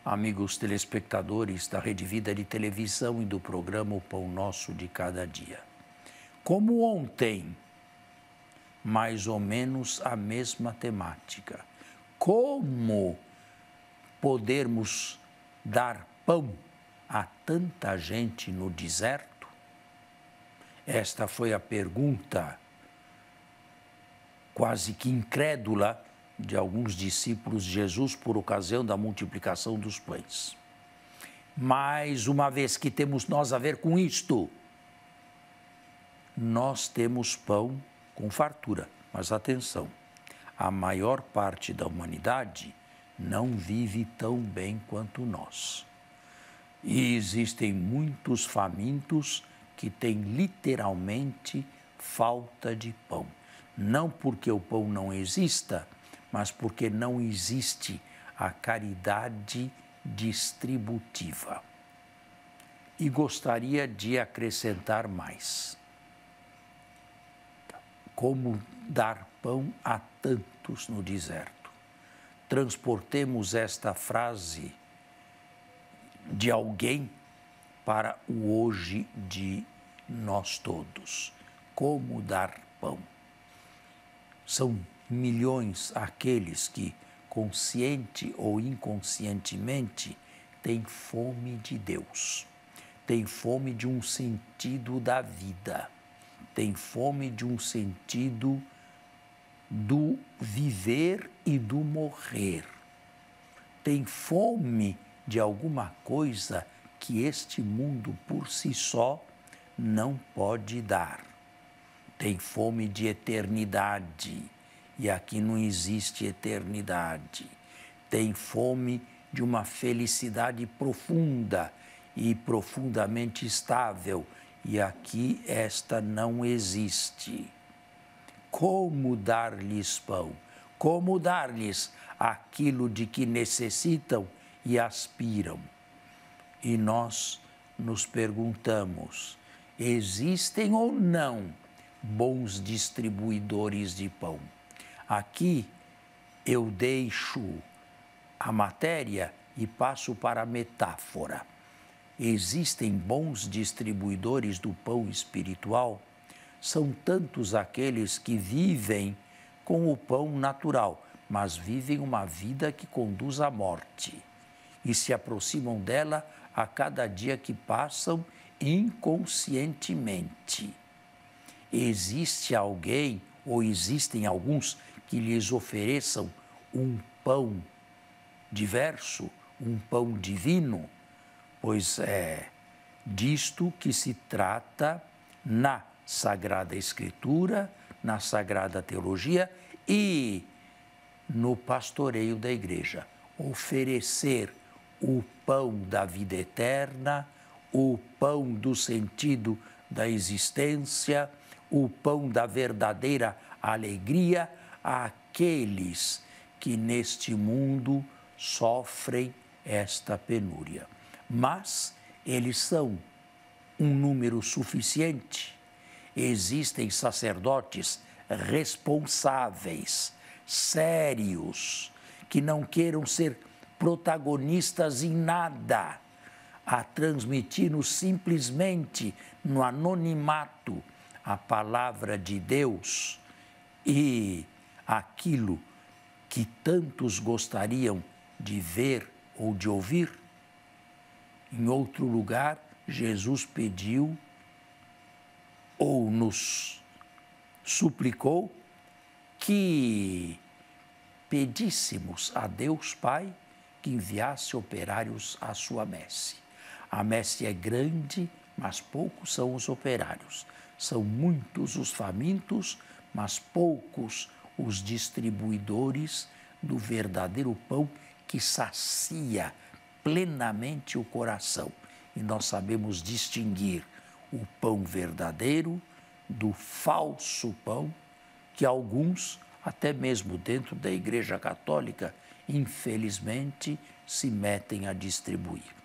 amigos telespectadores da Rede Vida de Televisão e do programa O Pão Nosso de Cada Dia. Como ontem, mais ou menos a mesma temática. Como podermos dar pão a tanta gente no deserto? Esta foi a pergunta quase que incrédula de alguns discípulos de Jesus por ocasião da multiplicação dos pães. Mais uma vez que temos nós a ver com isto, nós temos pão com fartura, mas atenção, a maior parte da humanidade não vive tão bem quanto nós. E existem muitos famintos que têm literalmente falta de pão. Não porque o pão não exista, mas porque não existe a caridade distributiva. E gostaria de acrescentar mais. Como dar pão a tantos no deserto? Transportemos esta frase de alguém para o hoje de nós todos. Como dar pão? São milhões aqueles que, consciente ou inconscientemente, têm fome de Deus, têm fome de um sentido da vida, têm fome de um sentido do viver e do morrer, têm fome de alguma coisa que este mundo por si só não pode dar. Tem fome de eternidade, e aqui não existe eternidade. Tem fome de uma felicidade profunda e profundamente estável, e aqui esta não existe. Como dar-lhes pão? Como dar-lhes aquilo de que necessitam e aspiram? E nós nos perguntamos, existem ou não bons distribuidores de pão? Aqui eu deixo a matéria e passo para a metáfora. Existem bons distribuidores do pão espiritual? São tantos aqueles que vivem com o pão natural, mas vivem uma vida que conduz à morte e se aproximam dela a cada dia que passam inconscientemente. Existe alguém ou existem alguns que lhes ofereçam um pão diverso, um pão divino? Pois é disto que se trata na Sagrada Escritura, na Sagrada Teologia e no pastoreio da Igreja. Oferecer o pão da vida eterna, o pão do sentido da existência, o pão da verdadeira alegria àqueles que neste mundo sofrem esta penúria. Mas eles são um número suficiente. Existem sacerdotes responsáveis, sérios, que não queiram ser protagonistas em nada, a transmitir-nos simplesmente no anonimato a palavra de Deus e aquilo que tantos gostariam de ver ou de ouvir. Em outro lugar, Jesus pediu ou nos suplicou que pedíssemos a Deus Pai que enviasse operários à sua messe. A messe é grande, mas poucos são os operários. São muitos os famintos, mas poucos os distribuidores do verdadeiro pão que sacia plenamente o coração. E nós sabemos distinguir o pão verdadeiro do falso pão que alguns, até mesmo dentro da Igreja Católica, infelizmente, se metem a distribuir.